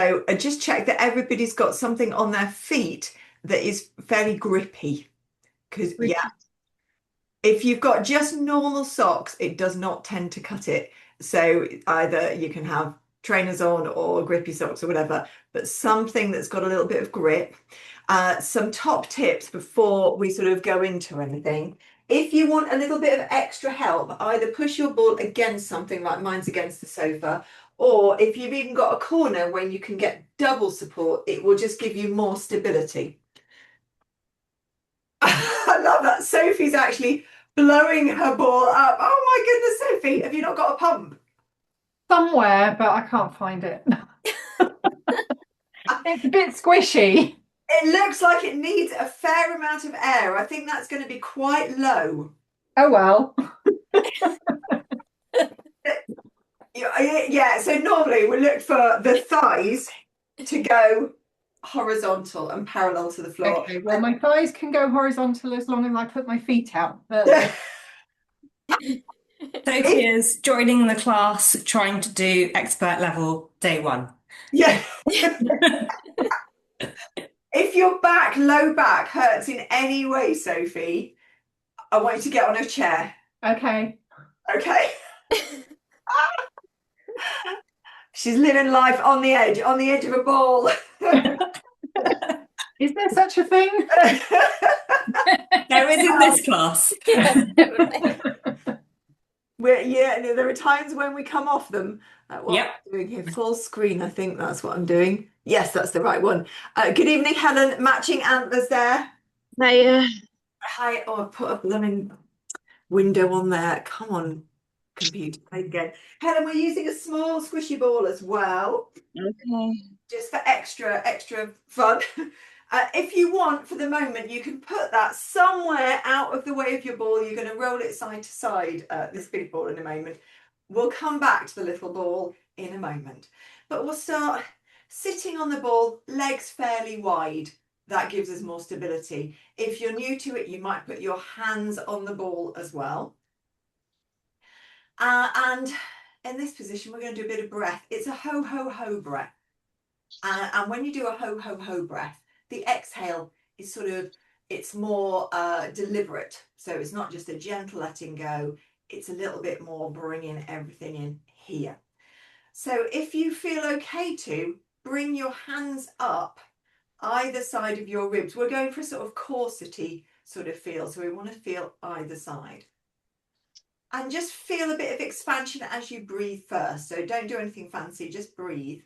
So just check that everybody's got something on their feet that is fairly grippy. Because, yeah, Grippy. if you've got just normal socks, it does not tend to cut it. So either you can have trainers on or grippy socks or whatever, but something that's got a little bit of grip. Some top tips before we sort of go into anything. If you want a little bit of extra help, either push your ball against something like mine's against the sofa, or if you've even got a corner where you can get double support, it will just give you more stability. I love that. Sophie's actually blowing her ball up. Oh my goodness, Sophie, have you not got a pump? Somewhere, but I can't find it. It's a bit squishy. It looks like it needs a fair amount of air. I think that's going to be quite low. Oh well. Yeah, so normally we look for the thighs to go horizontal and parallel to the floor. Okay, well, my thighs can go horizontal as long as I put my feet out. If, Sophia's joining the class trying to do expert level day one. yeah, if your low back hurts in any way, Sophie, I want you to get on a chair. Okay. Okay? She's living life on the edge of a ball. Is there such a thing? There is in this class. Yeah, definitely. Yeah, there are times when we come off them. What Yep. am I doing here? Full screen, I think that's what I'm doing. Yes, that's the right one. Good evening, Helen. Matching antlers there. I, Hi. Oh, I put a blooming window on there. Come on, computer. Play again. Helen, we're using a small squishy ball as well, okay. just for extra fun. If you want, for the moment, you can put that somewhere out of the way of your ball. You're going to roll it side to side, this big ball in a moment. We'll come back to the little ball in a moment. But we'll start sitting on the ball, legs fairly wide. That gives us more stability. If you're new to it, you might put your hands on the ball as well. And in this position, we're going to do a bit of breath. It's a ho, ho, ho breath. And when you do a ho, ho, ho breath, the exhale is it's more deliberate. So it's not just a gentle letting go. It's a little bit more bringing everything in here. So if you feel okay to bring your hands up either side of your ribs, we're going for a sort of corsety sort of feel. So we want to feel either side. And just feel a bit of expansion as you breathe first. So don't do anything fancy, just breathe.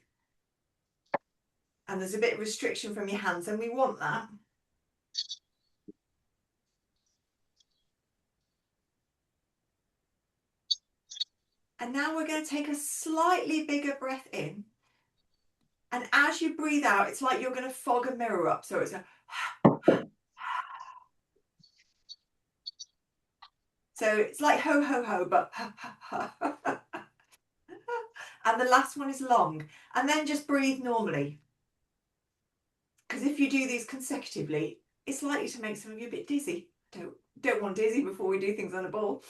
And there's a bit of restriction from your hands, and we want that. And now we're going to take a slightly bigger breath in. And as you breathe out, it's like you're going to fog a mirror up. So it's a so it's like ho, ho, ho, but and the last one is long. And then just breathe normally. Because if you do these consecutively, it's likely to make some of you a bit dizzy. Don't want dizzy before we do things on a ball.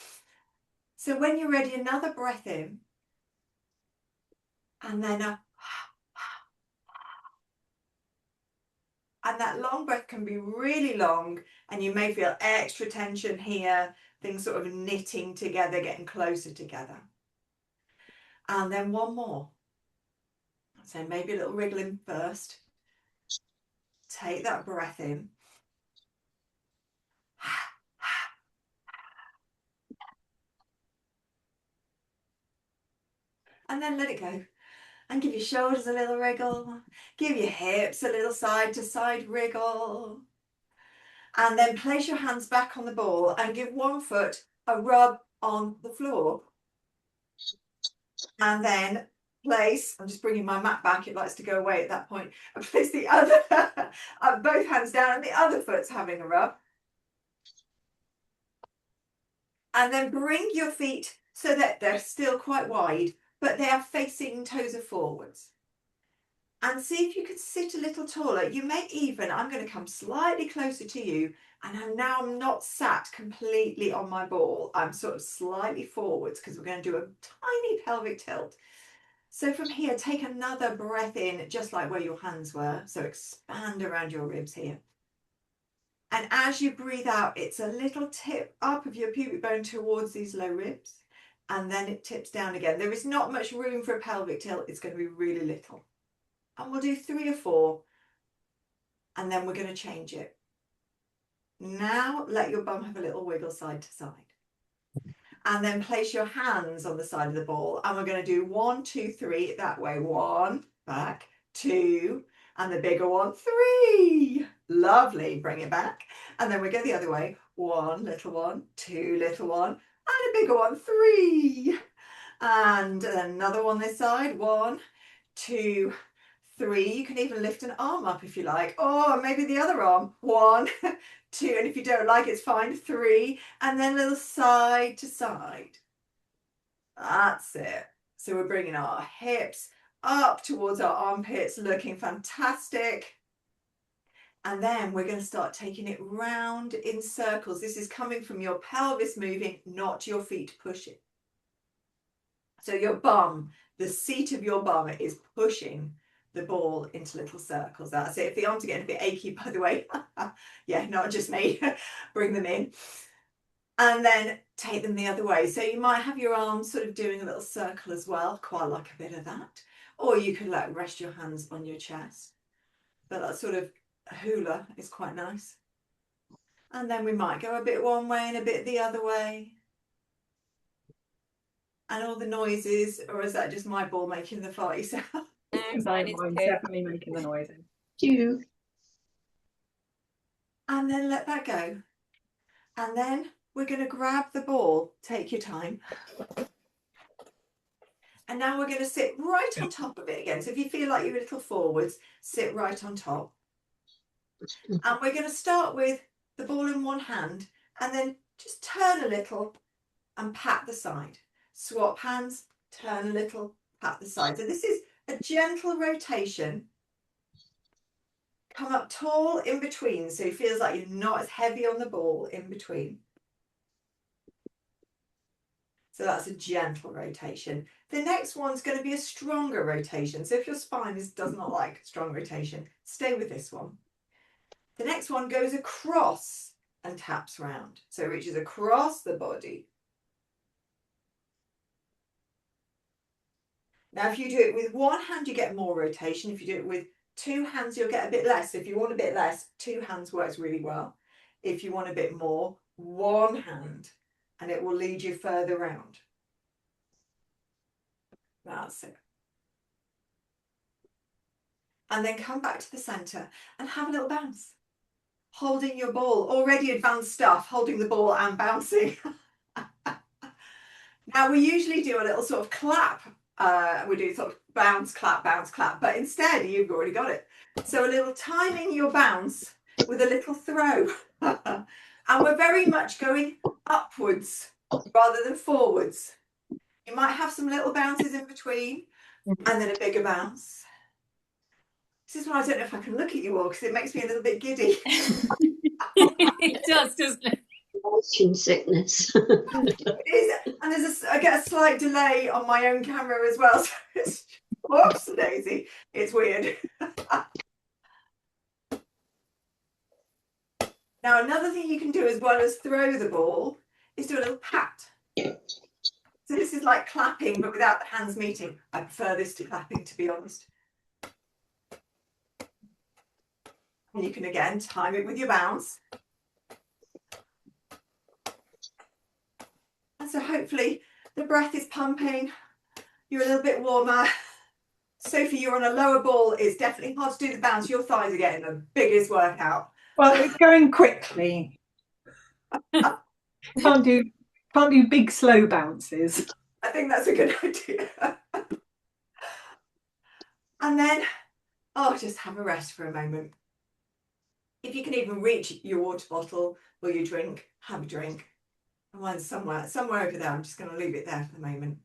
So when you're ready, another breath in. And then and that long breath can be really long, and you may feel extra tension here, things sort of knitting together, getting closer together. And then one more. So maybe a little wriggling first. Take that breath in. And then let it go. And give your shoulders a little wriggle. Give your hips a little side to side wriggle. And then place your hands back on the ball and give one foot a rub on the floor. And then place, I'm just bringing my mat back, it likes to go away at that point, and place the other, both hands down, and the other foot's having a rub. And then bring your feet so that they're still quite wide, but they are facing, toes are forwards. And see if you could sit a little taller. You may even, I'm going to come slightly closer to you, and I'm not sat completely on my ball. I'm sort of slightly forwards because we're going to do a tiny pelvic tilt. So from here, take another breath in, just like where your hands were. So expand around your ribs here. And as you breathe out, it's a little tip up of your pubic bone towards these low ribs. And then it tips down again. There is not much room for a pelvic tilt. It's going to be really little. And we'll do 3 or 4. And then we're going to change it. Now let your bum have a little wiggle side to side. And then place your hands on the side of the ball. And we're going to do 1, 2, 3 that way. 1, back, 2, and the bigger one, 3. Lovely. Bring it back. And then we go the other way. 1, little one, 2, little one, and a bigger one, 3. And another one this side. 1, 2, 3. You can even lift an arm up if you like, or maybe the other arm. 1, 2, and if you don't like it's fine. 3, and then a little side to side. That's it. So we're bringing our hips up towards our armpits, looking fantastic. And then we're going to start taking it round in circles. This is coming from your pelvis moving, not your feet pushing. So your bum, the seat of your bum is pushing the ball into little circles. That's it. If the arms are getting a bit achy, by the way, yeah, not just me, bring them in. And then take them the other way. So you might have your arms sort of doing a little circle as well. Quite like a bit of that. Or you could like rest your hands on your chest. But that sort of hula is quite nice. And then we might go a bit one way and a bit the other way. And all the noises, or is that just my ball making the farty sound? Mine's definitely making the noises. You. And then let that go. And then we're going to grab the ball. Take your time. And now we're going to sit right on top of it again. So if you feel like you're a little forwards, sit right on top. And we're going to start with the ball in one hand and then just turn a little and pat the side. Swap hands, turn a little, pat the side. So this is a gentle rotation. Come up tall in between, so it feels like you're not as heavy on the ball in between. So that's a gentle rotation. The next one's going to be a stronger rotation. So if your spine does not like strong rotation, stay with this one. The next one goes across and taps round. So it reaches across the body. Now, if you do it with one hand, you get more rotation. If you do it with 2 hands, you'll get a bit less. If you want a bit less, 2 hands works really well. If you want a bit more, 1 hand, and it will lead you further round. That's it. And then come back to the center and have a little bounce. Holding your ball, already advanced stuff, holding the ball and bouncing. Now we usually do a little sort of clap. We do sort of bounce, clap, but instead you've already got it. So a little timing your bounce with a little throw. And we're very much going upwards rather than forwards. You might have some little bounces in between and then a bigger bounce. This is why I don't know if I can look at you all because it makes me a little bit giddy. It does, doesn't it? Motion sickness. It is, and I get a slight delay on my own camera as well. So it's, whoops, Daisy, it's weird. Now, another thing you can do as well as throw the ball is do a little pat. So this is like clapping, but without the hands meeting. I prefer this to clapping, to be honest. And you can again time it with your bounce. And so hopefully the breath is pumping. You're a little bit warmer. Sophie, you're on a lower ball. It's definitely hard to do the bounce. Your thighs are getting the biggest workout. Well, it's going quickly. Can't do big slow bounces. I think that's a good idea. And then, just have a rest for a moment. If you can even reach your water bottle or your drink, have a drink. And mine's somewhere over there. I'm just going to leave it there for the moment.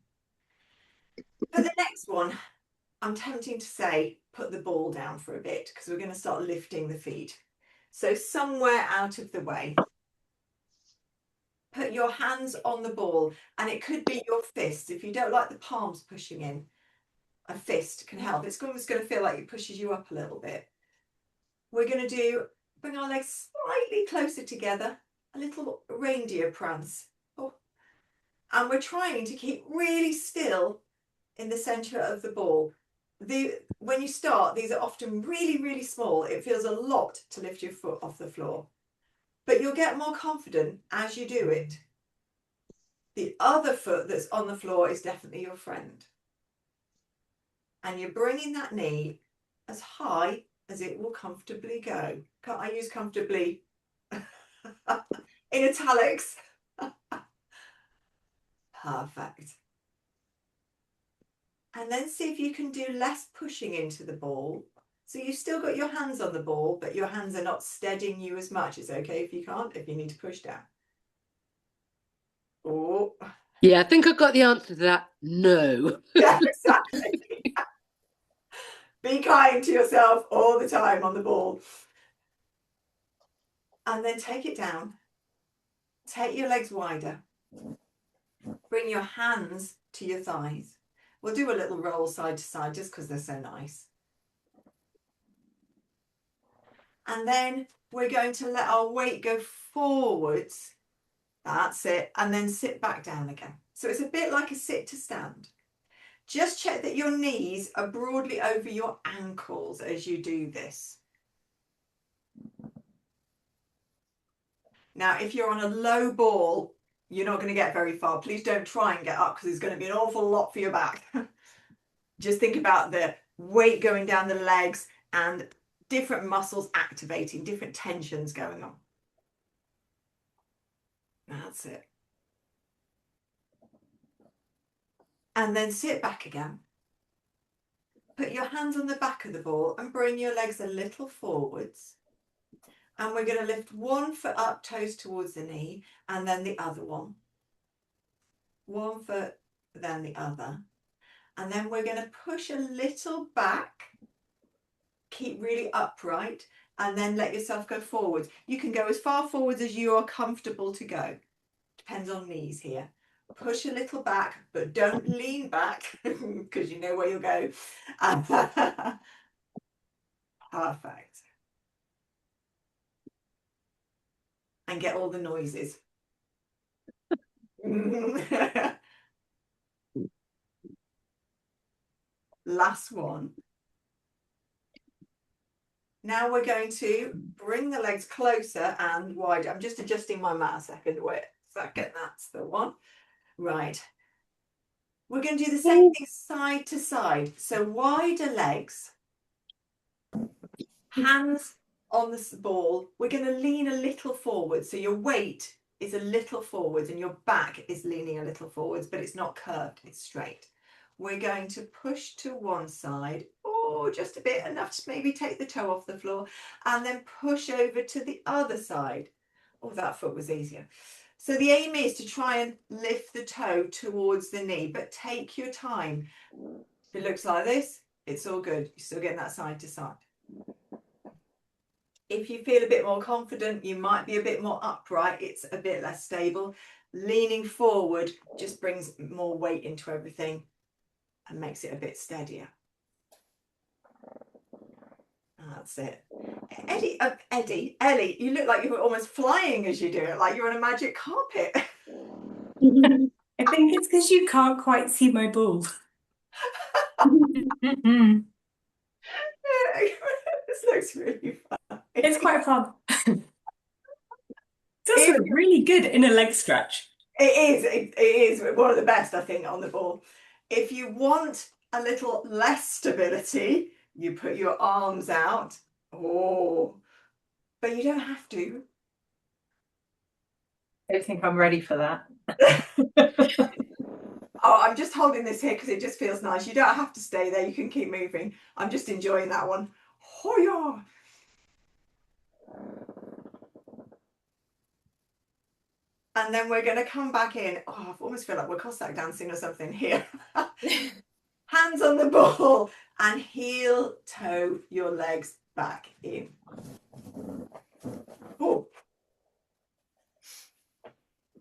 For the next one, I'm tempting to say, put the ball down for a bit because we're going to start lifting the feet. So somewhere out of the way. Put your hands on the ball, and it could be your fists. If you don't like the palms pushing in, a fist can help. It's almost going to feel like it pushes you up a little bit. We're going to bring our legs slightly closer together, a little reindeer prance. Oh. And we're trying to keep really still in the centre of the ball. When you start, these are often really, really small. It feels a lot to lift your foot off the floor, but you'll get more confident as you do it. The other foot that's on the floor is definitely your friend. And you're bringing that knee as high as it will comfortably go. I use comfortably in italics. Perfect. And then see if you can do less pushing into the ball. So you've still got your hands on the ball, but your hands are not steadying you as much. It's okay if you can't, if you need to push down. Oh. Yeah, I think I got the answer to that. No. Yeah, exactly. Be kind to yourself all the time on the ball. And then take it down. Take your legs wider. Bring your hands to your thighs. We'll do a little roll side to side just because they're so nice. And then we're going to let our weight go forwards. That's it. And then sit back down again. So it's a bit like a sit to stand. Just check that your knees are broadly over your ankles as you do this. Now, if you're on a low ball, you're not going to get very far. Please don't try and get up because it's going to be an awful lot for your back. Just think about the weight going down the legs and different muscles activating, different tensions going on. That's it. And then sit back again. Put your hands on the back of the ball and bring your legs a little forwards. And we're going to lift one foot up, toes towards the knee, and then the other one. One foot, then the other. And then we're going to push a little back. Keep really upright, and then let yourself go forwards. You can go as far forwards as you are comfortable to go. Depends on knees here. Push a little back, but don't lean back because you know where you'll go. Perfect. And get all the noises. Last one. Now we're going to bring the legs closer and wider. I'm just adjusting my mat a second. Wait a second, that's the one. Right. We're going to do the same thing side to side. So wider legs, hands on the ball. We're going to lean a little forward. So your weight is a little forwards and your back is leaning a little forwards, but it's not curved, it's straight. We're going to push to one side, or just a bit, enough to maybe take the toe off the floor, and then push over to the other side. Oh, that foot was easier. So the aim is to try and lift the toe towards the knee, but take your time. If it looks like this, it's all good. You're still getting that side to side. If you feel a bit more confident, you might be a bit more upright. It's a bit less stable. Leaning forward just brings more weight into everything and makes it a bit steadier. That's it. Ellie, you look like you're almost flying as you do it, like you're on a magic carpet. I think it's because you can't quite see my ball. This looks really fun. It's quite fun. It's also really good in a leg stretch. It is one of the best, I think, on the ball. If you want a little less stability, you put your arms out. Oh, but you don't have to. I don't think I'm ready for that. Oh, I'm just holding this here because it just feels nice. You don't have to stay there. You can keep moving. I'm just enjoying that one. Hoya! And then we're going to come back in. Oh, I almost feel like we're Cossack dancing or something here. Hands on the ball and heel toe your legs back in. Oh.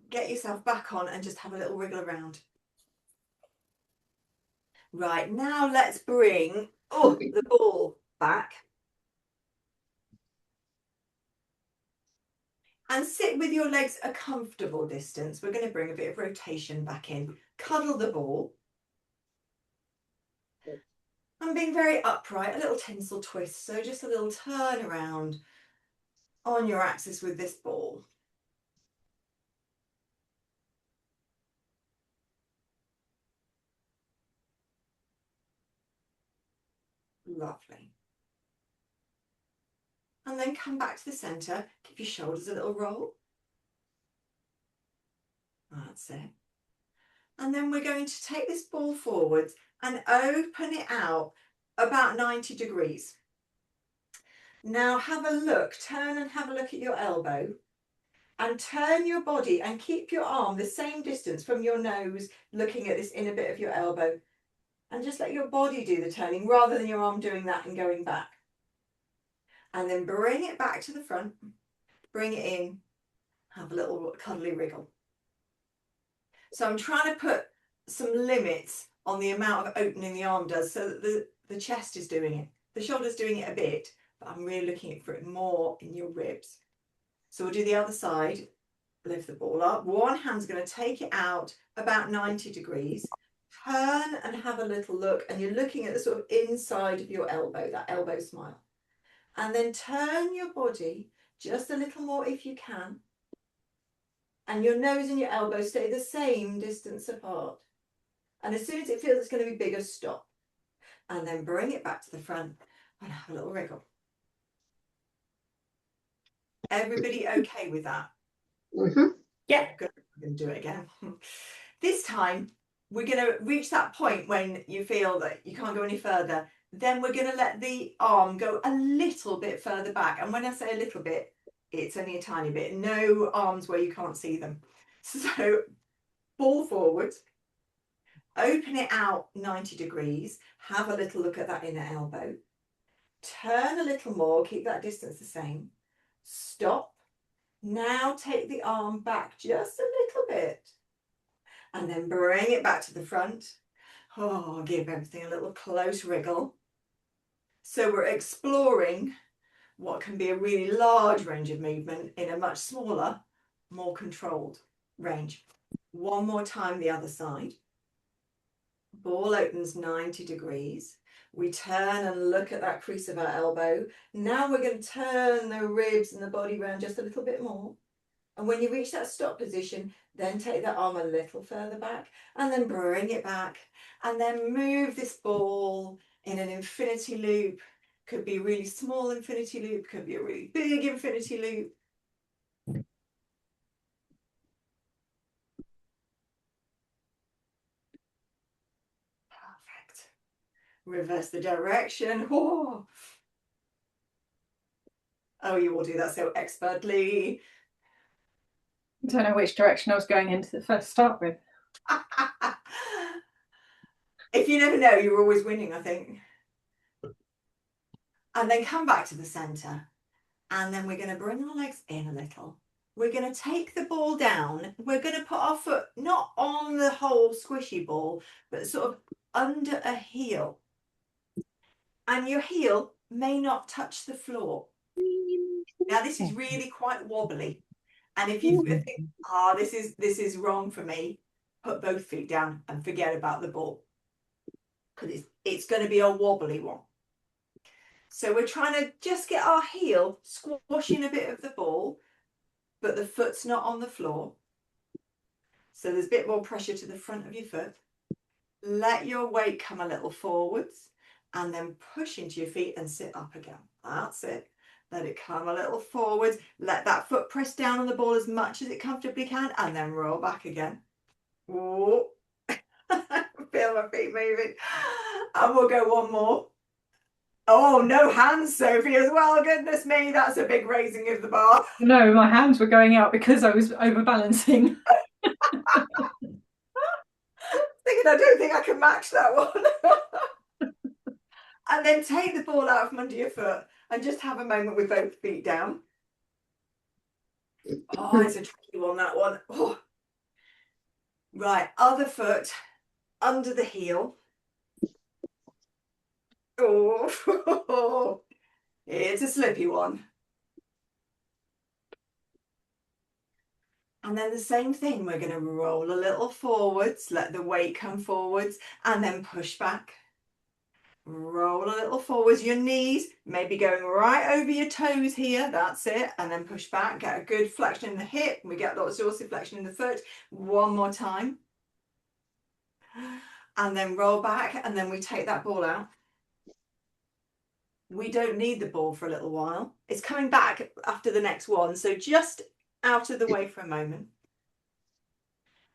Get yourself back on and just have a little wriggle around. Right, now let's bring the ball back. And sit with your legs a comfortable distance. We're going to bring a bit of rotation back in. Cuddle the ball. And being very upright, a little tinsel twist. So just a little turn around on your axis with this ball. Lovely. And then come back to the centre. Give your shoulders a little roll. That's it. And then we're going to take this ball forwards and open it out about 90 degrees. Now have a look, turn and have a look at your elbow and turn your body and keep your arm the same distance from your nose, looking at this inner bit of your elbow, and just let your body do the turning rather than your arm doing that and going back. And then bring it back to the front, bring it in, have a little cuddly wriggle. So I'm trying to put some limits on the amount of opening the arm does so that the chest is doing it. The shoulder's doing it a bit, but I'm really looking for it more in your ribs. So we'll do the other side. Lift the ball up. One hand's going to take it out about 90 degrees. Turn and have a little look, and you're looking at the sort of inside of your elbow, that elbow smile. And then turn your body just a little more if you can. And your nose and your elbow stay the same distance apart. And as soon as it feels it's going to be bigger, stop. And then bring it back to the front and have a little wriggle. Everybody okay with that? Mm-hmm. Yeah. Good. I'm going to do it again. This time, we're going to reach that point when you feel that you can't go any further. Then we're going to let the arm go a little bit further back. And when I say a little bit, it's only a tiny bit. No arms where you can't see them. So ball forward, open it out 90 degrees, have a little look at that inner elbow, turn a little more, keep that distance the same, stop. Now take the arm back just a little bit and then bring it back to the front. Oh, give everything a little close wriggle. So we're exploring what can be a really large range of movement in a much smaller, more controlled range. One more time the other side. Ball opens 90 degrees. We turn and look at that crease of our elbow. Now we're going to turn the ribs and the body around just a little bit more. And when you reach that stop position, then take the arm a little further back and then bring it back and then move this ball in an infinity loop. Could be a really small infinity loop, could be a really big infinity loop. Perfect. Reverse the direction. Oh, you will do that so expertly. I don't know which direction I was going into the first start with. If you never know, you're always winning, I think. And then come back to the centre. And then we're going to bring our legs in a little. We're going to take the ball down. We're going to put our foot not on the whole squishy ball, but sort of under a heel. And your heel may not touch the floor. Now, this is really quite wobbly. And if you think, this is wrong for me, put both feet down and forget about the ball. Because it's going to be a wobbly one. So we're trying to just get our heel squashing a bit of the ball, but the foot's not on the floor. So there's a bit more pressure to the front of your foot. Let your weight come a little forwards and then push into your feet and sit up again. That's it. Let it come a little forwards. Let that foot press down on the ball as much as it comfortably can and then roll back again. Whoa. Feel my feet moving. And we'll go one more. Oh, no hands, Sophie, as well. Goodness me, that's a big raising of the bar. No, my hands were going out because I was overbalancing. Thinking, I don't think I can match that one. And then take the ball out from under your foot and just have a moment with both feet down. Oh, it's a tricky one, that one. Oh. Right, other foot under the heel. Oh, it's a slippy one. And then the same thing, we're going to roll a little forwards, let the weight come forwards, and then push back. Roll a little forwards, your knees, maybe going right over your toes here, that's it, and then push back, get a good flexion in the hip, we get lots of also flexion in the foot. One more time. And then roll back, and then we take that ball out. We don't need the ball for a little while. It's coming back after the next one, so just out of the way for a moment.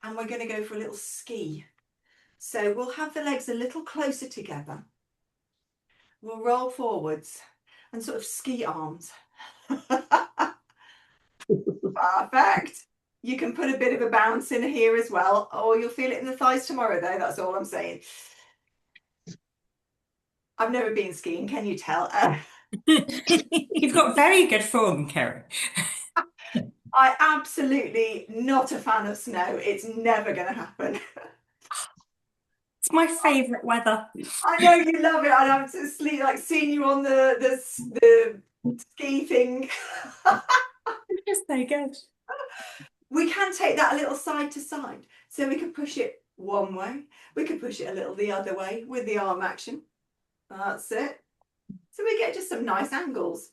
And we're going to go for a little ski. So we'll have the legs a little closer together. We'll roll forwards and sort of ski arms. Perfect. You can put a bit of a bounce in here as well. Oh, you'll feel it in the thighs tomorrow though, that's all I'm saying. I've never been skiing, can you tell? You've got very good form, Kerry. I absolutely not a fan of snow. It's never going to happen. It's my favourite weather. I know you love it, and I'm just like seeing you on the ski thing. It's so good. We can take that a little side to side, so we could push it one way, we could push it a little the other way with the arm action. That's it. So we get just some nice angles.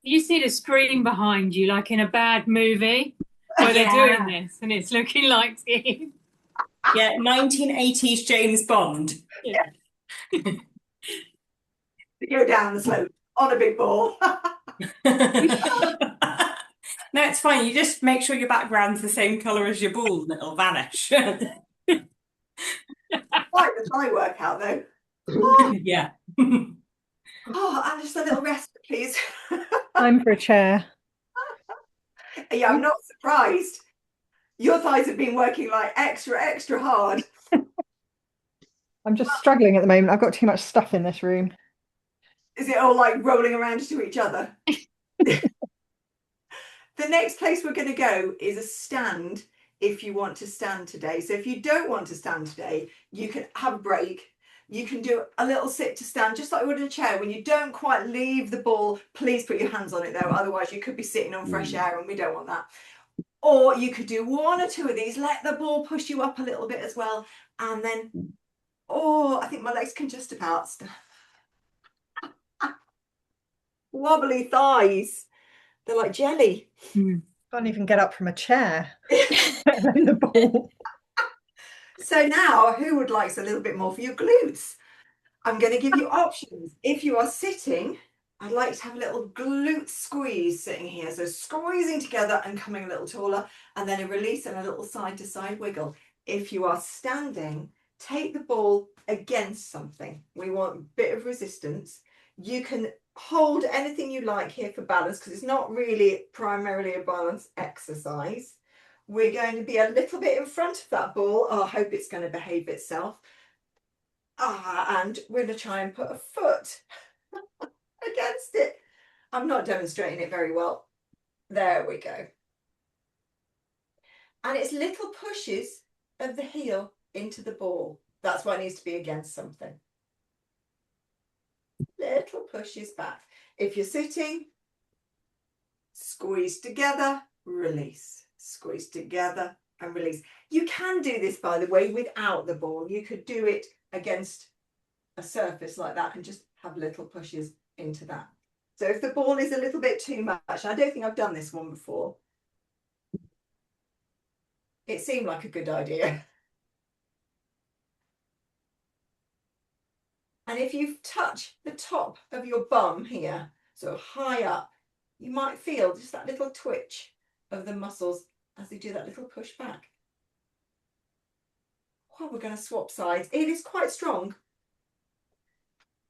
You see the screen behind you, like in a bad movie, where they're doing this, and it's looking like skiing. Yeah, 1980s James Bond. Yeah. Go down the slope on a big ball. No, it's fine. You just make sure your background's the same colour as your ball and it'll vanish. Quite the thigh workout though. Oh, Yeah. oh, and just a little rest, please. Time for a chair. Yeah, I'm not surprised. Your thighs have been working like extra hard. I'm just struggling at the moment. I've got too much stuff in this room. Is it all like rolling around to each other? The next place we're going to go is a stand if you want to stand today. So if you don't want to stand today, you can have a break. You can do a little sit to stand, just like we would in a chair. When you don't quite leave the ball, please put your hands on it though. Otherwise you could be sitting on fresh air and we don't want that. Or you could do one or two of these, let the ball push you up a little bit as well. And then, oh, I think my legs can just about stand. Wobbly thighs. They're like jelly. Can't even get up from a chair. In the ball. So now, who would like a little bit more for your glutes? I'm going to give you options. If you are sitting, I'd like to have a little glute squeeze sitting here. So squeezing together and coming a little taller, and then a release and a little side to side wiggle. If you are standing, take the ball against something. We want a bit of resistance. You can hold anything you like here for balance because it's not really primarily a balance exercise. We're going to be a little bit in front of that ball. Oh, I hope it's going to behave itself. And we're going to try and put a foot against it. I'm not demonstrating it very well. There we go. And it's little pushes of the heel into the ball. That's why it needs to be against something. Little pushes back. If you're sitting, squeeze together, release. Squeeze together and release. You can do this, by the way, without the ball. You could do it against a surface like that and just have little pushes into that. So if the ball is a little bit too much, I don't think I've done this one before. It seemed like a good idea. And if you touch the top of your bum here, so high up, you might feel just that little twitch of the muscles as they do that little push back. Well, we're going to swap sides. It is quite strong.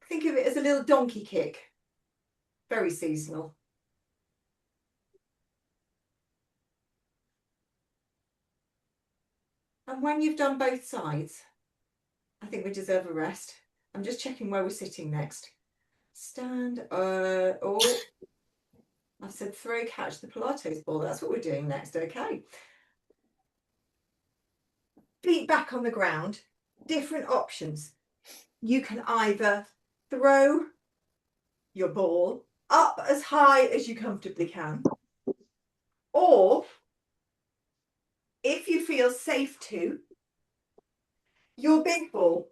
Think of it as a little donkey kick. Very seasonal. And when you've done both sides, I think we deserve a rest. I'm just checking where we're sitting next. Stand. Oh, I said throw, catch the Pilates ball. That's what we're doing next. Okay. Feet back on the ground. Different options. You can either throw your ball up as high as you comfortably can, or if you feel safe to, your big ball.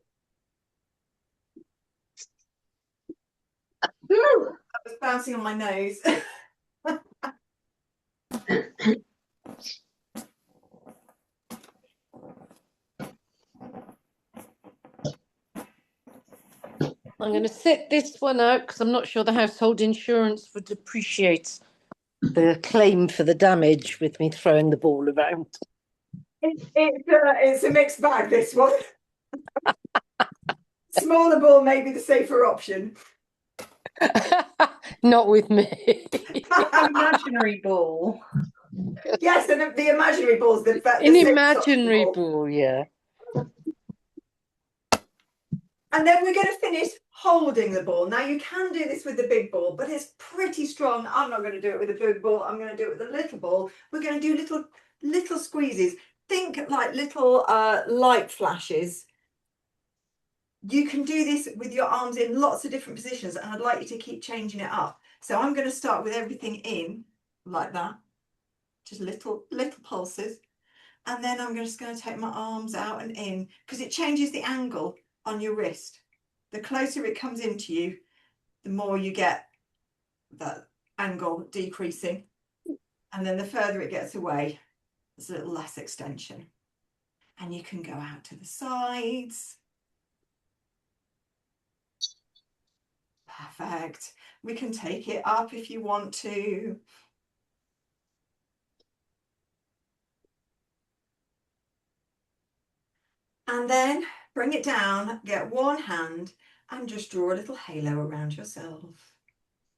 That was bouncing on my nose. I'm going to sit this one out because I'm not sure the household insurance would appreciate the claim for the damage with me throwing the ball around. It's a mixed bag, this one. Smaller ball may be the safer option. Not with me. Imaginary ball. Yes, and the imaginary ball's the An safe imaginary ball. ball, yeah. And then we're going to finish holding the ball. Now you can do this with the big ball, but it's pretty strong. I'm not going to do it with the big ball. I'm going to do it with the little ball. We're going to do little squeezes. Think like little light flashes. You can do this with your arms in lots of different positions, and I'd like you to keep changing it up. So I'm going to start with everything in like that, just little pulses. And then I'm just going to take my arms out and in, because it changes the angle on your wrist. The closer it comes into you, the more you get that angle decreasing. And then the further it gets away, there's a little less extension. And you can go out to the sides. Perfect. We can take it up if you want to. And then bring it down, get one hand and just draw a little halo around yourself.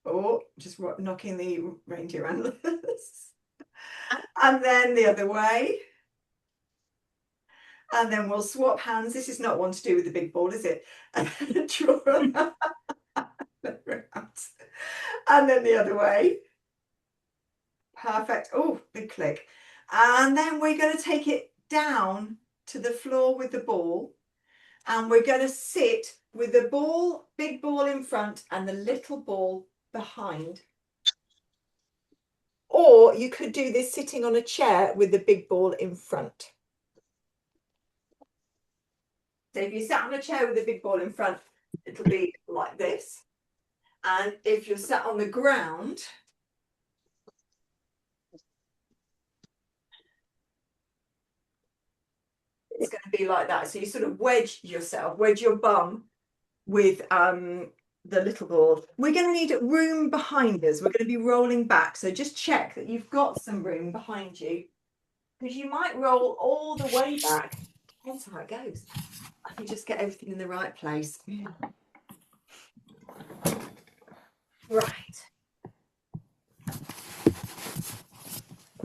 Oh, just knocking the reindeer antlers. And then the other way. And then we'll swap hands. This is not one to do with the big ball, is it? Draw around. And then the other way. Perfect. Oh, big click. And then we're going to take it down to the floor with the ball. And we're going to sit with the ball, big ball in front and the little ball behind. Or you could do this sitting on a chair with the big ball in front. So if you sat on a chair with the big ball in front, it'll be like this. And if you're sat on the ground, it's going to be like that. So you sort of wedge your bum with the little ball. We're going to need room behind us. We're going to be rolling back. So just check that you've got some room behind you, because you might roll all the way back. That's how it goes. I can just get everything in the right place. Right.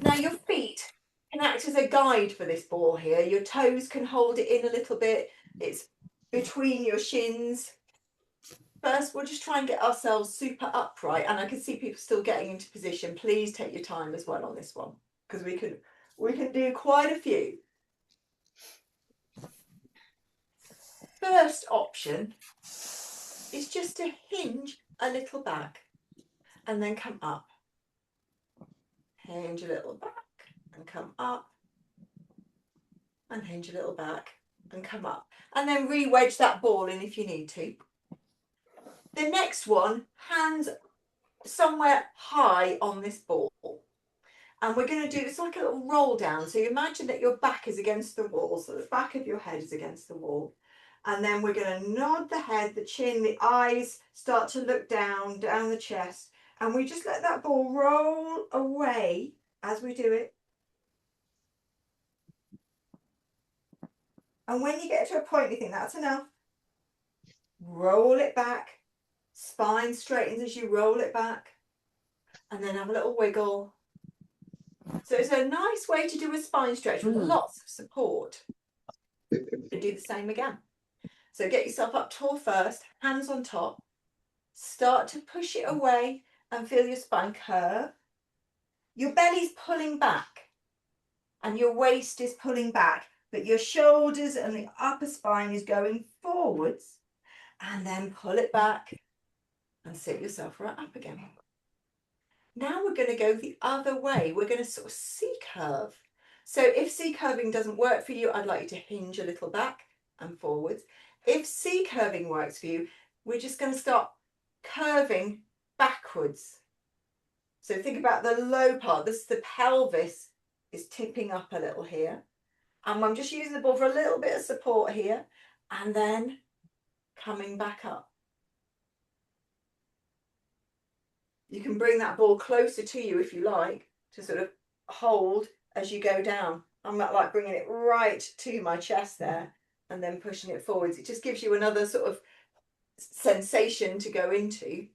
Now your feet can act as a guide for this ball here. Your toes can hold it in a little bit. It's between your shins. First, we'll just try and get ourselves super upright, and I can see people still getting into position. Please take your time as well on this one, because we can do quite a few. First option is just to hinge a little back and then come up. Hinge a little back and come up, and hinge a little back and come up, and then re-wedge that ball in if you need to. The next one, hands somewhere high on this ball, and we're going to do, it's like a little roll down. So you imagine that your back is against the wall, so the back of your head is against the wall, and then we're going to nod the head, the chin, the eyes start to look down the chest, and we just let that ball roll away as we do it. And when you get to a point you think that's enough, roll it back, spine straightens as you roll it back, and then have a little wiggle. So it's a nice way to do a spine stretch with lots of support. And do the same again. So get yourself up tall first, hands on top, start to push it away and feel your spine curve. Your belly's pulling back and your waist is pulling back, but your shoulders and the upper spine is going forwards. and then pull it back and sit yourself right up again. Now we're going to go the other way. We're going to sort of C-curve. So if C-curving doesn't work for you, I'd like you to hinge a little back and forwards. If C-curving works for you, we're just going to start curving backwards. So think about the low part. This is the pelvis is tipping up a little here. And I'm just using the ball for a little bit of support here and then coming back up. You can bring that ball closer to you if you like to sort of hold as you go down. I'm not like bringing it right to my chest there and then pushing it forwards. It just gives you another sort of sensation to go into.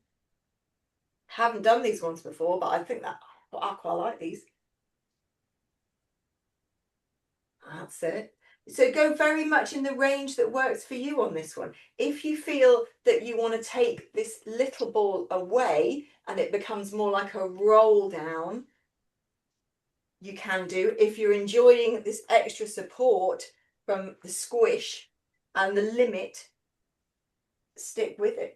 Haven't done these ones before, but I think that I quite like these. That's it. So go very much in the range that works for you on this one. If you feel that you want to take this little ball away and it becomes more like a roll down, you can do. If you're enjoying this extra support from the squish and the limit, stick with it.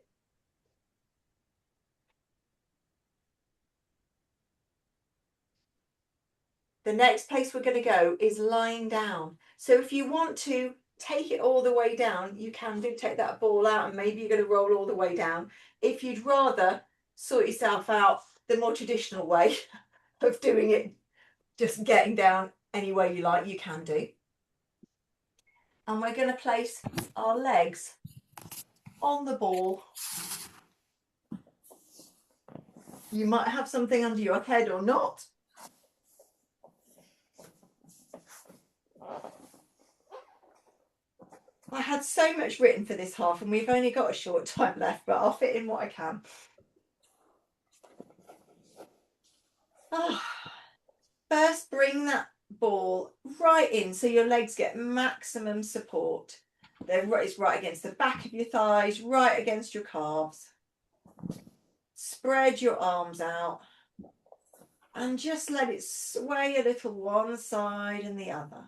The next place we're going to go is lying down. So if you want to take it all the way down, you can do. Take that ball out and maybe you're going to roll all the way down. If you'd rather sort yourself out the more traditional way of doing it, just getting down any way you like, you can do. And we're going to place our legs on the ball. You might have something under your head or not. I had so much written for this half and we've only got a short time left, but I'll fit in what I can. First, bring that ball right in so your legs get maximum support. It's right against the back of your thighs, right against your calves. Spread your arms out and just let it sway a little one side and the other.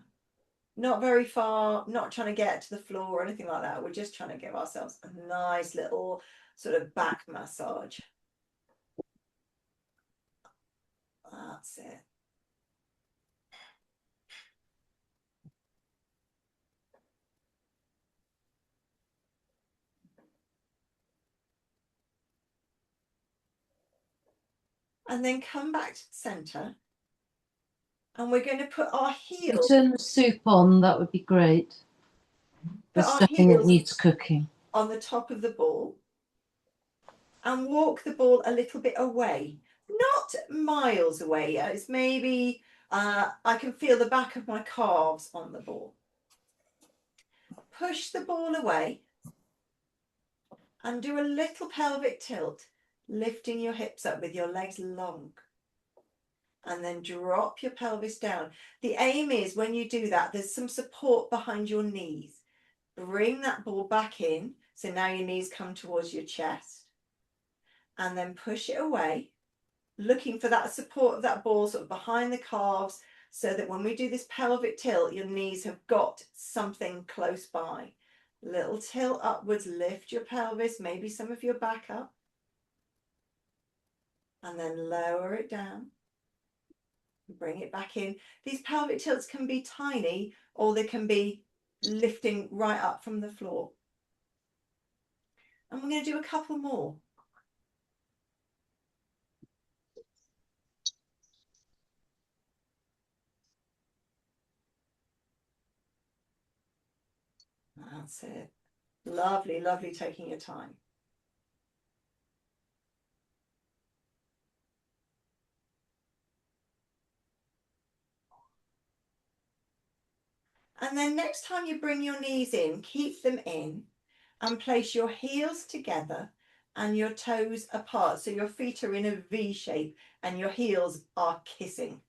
Not very far, not trying to get to the floor or anything like that. We're just trying to give ourselves a nice little sort of back massage. That's it. And then come back to the centre. And we're going to put our heels. Turn the soup on, that would be great. There's something that needs cooking. On the top of the ball. And walk the ball a little bit away. Not miles away. It's maybe, I can feel the back of my calves on the ball. Push the ball away. And do a little pelvic tilt, lifting your hips up with your legs long. And then drop your pelvis down. The aim is when you do that, there's some support behind your knees. Bring that ball back in. So now your knees come towards your chest. And then push it away, looking for that support of that ball sort of behind the calves so that when we do this pelvic tilt, your knees have got something close by. Little tilt upwards, lift your pelvis, maybe some of your back up. And then lower it down. Bring it back in. These pelvic tilts can be tiny or they can be lifting right up from the floor. And we're going to do a couple more. That's it. Lovely, lovely taking your time. And then next time you bring your knees in, keep them in and place your heels together and your toes apart. So your feet are in a V shape and your heels are kissing.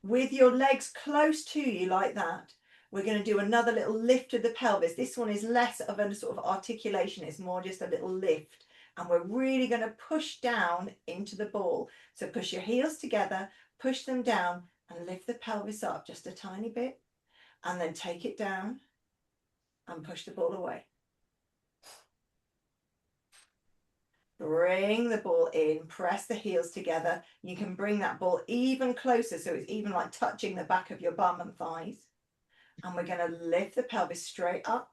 With your legs close to you like that, we're going to do another little lift of the pelvis. This one is less of a sort of articulation. It's more just a little lift. And we're really going to push down into the ball. So push your heels together, push them down and lift the pelvis up just a tiny bit. And then take it down and push the ball away. Bring the ball in, press the heels together. You can bring that ball even closer, so it's even like touching the back of your bum and thighs. And we're going to lift the pelvis straight up.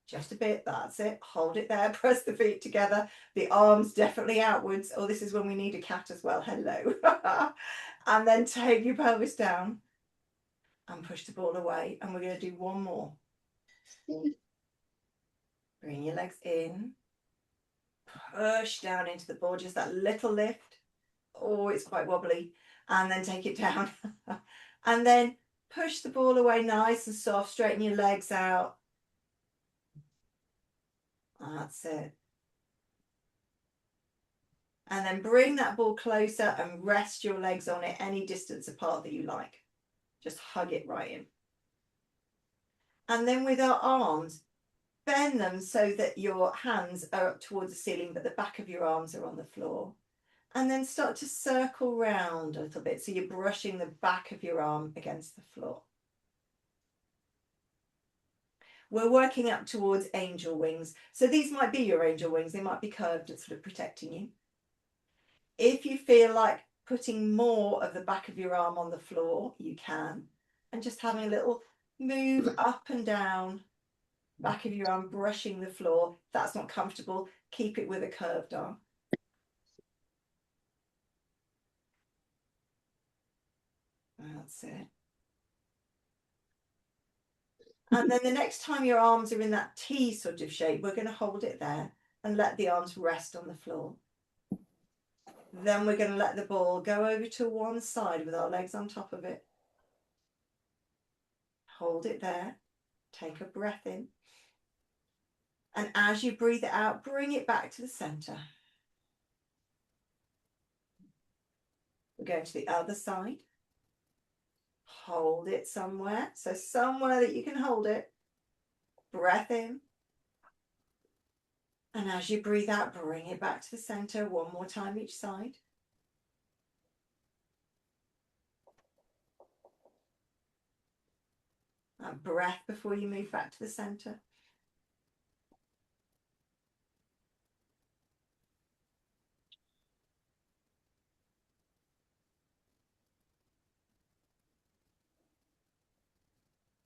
Just a bit, that's it. Hold it there, press the feet together. The arms definitely outwards. Oh, this is when we need a cat as well. Hello. And then take your pelvis down and push the ball away. And we're going to do one more. Bring your legs in. Push down into the ball, just that little lift. Oh, it's quite wobbly. And then take it down. And then push the ball away nice and soft. Straighten your legs out. That's it. And then bring that ball closer and rest your legs on it any distance apart that you like. Just hug it right in. And then with our arms, bend them so that your hands are up towards the ceiling, but the back of your arms are on the floor. And then start to circle round a little bit. So you're brushing the back of your arm against the floor. We're working up towards angel wings. So these might be your angel wings. They might be curved and sort of protecting you. If you feel like putting more of the back of your arm on the floor, you can. And just having a little move up and down, back of your arm, brushing the floor. If that's not comfortable, keep it with a curved arm. That's it. And then the next time your arms are in that T sort of shape, we're going to hold it there and let the arms rest on the floor. Then we're going to let the ball go over to one side with our legs on top of it. Hold it there. Take a breath in. And as you breathe it out, bring it back to the center. We're going to the other side. Hold it somewhere. So somewhere that you can hold it. Breath in. And as you breathe out, bring it back to the center one more time each side. And breath before you move back to the center.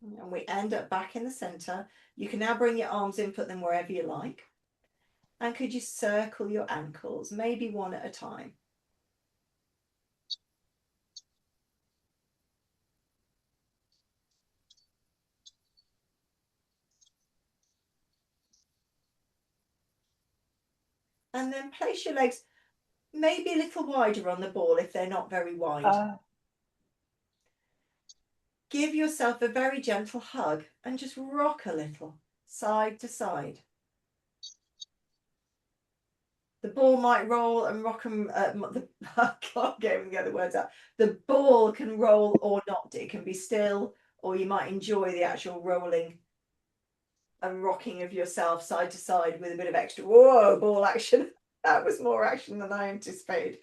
And we end up back in the center. You can now bring your arms in, put them wherever you like. And could you circle your ankles, maybe one at a time? And then place your legs maybe a little wider on the ball if they're not very wide. Give yourself a very gentle hug and just rock a little, side to side. The ball might roll and rock and I can't get the words out. The ball can roll or not. It can be still, or you might enjoy the actual rolling and rocking of yourself side to side with a bit of extra whoa ball action. That was more action than I anticipated.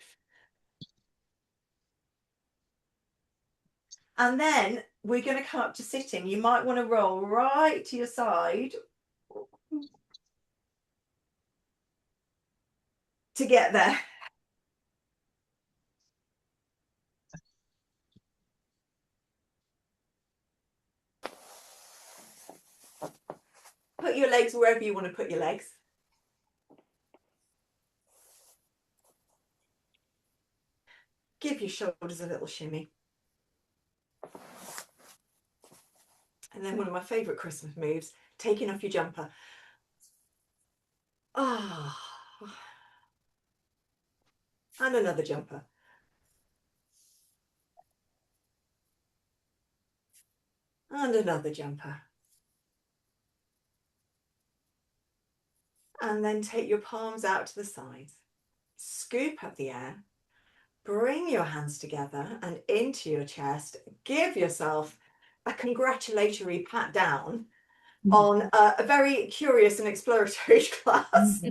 And then we're going to come up to sitting. You might want to roll right to your side to get there. Put your legs wherever you want to put your legs. Give your shoulders a little shimmy. And then one of my favourite Christmas moves, taking off your jumper. Ah. And another jumper. And another jumper. And then take your palms out to the sides. Scoop up the air. Bring your hands together and into your chest. Give yourself a congratulatory pat down on a very curious and exploratory class.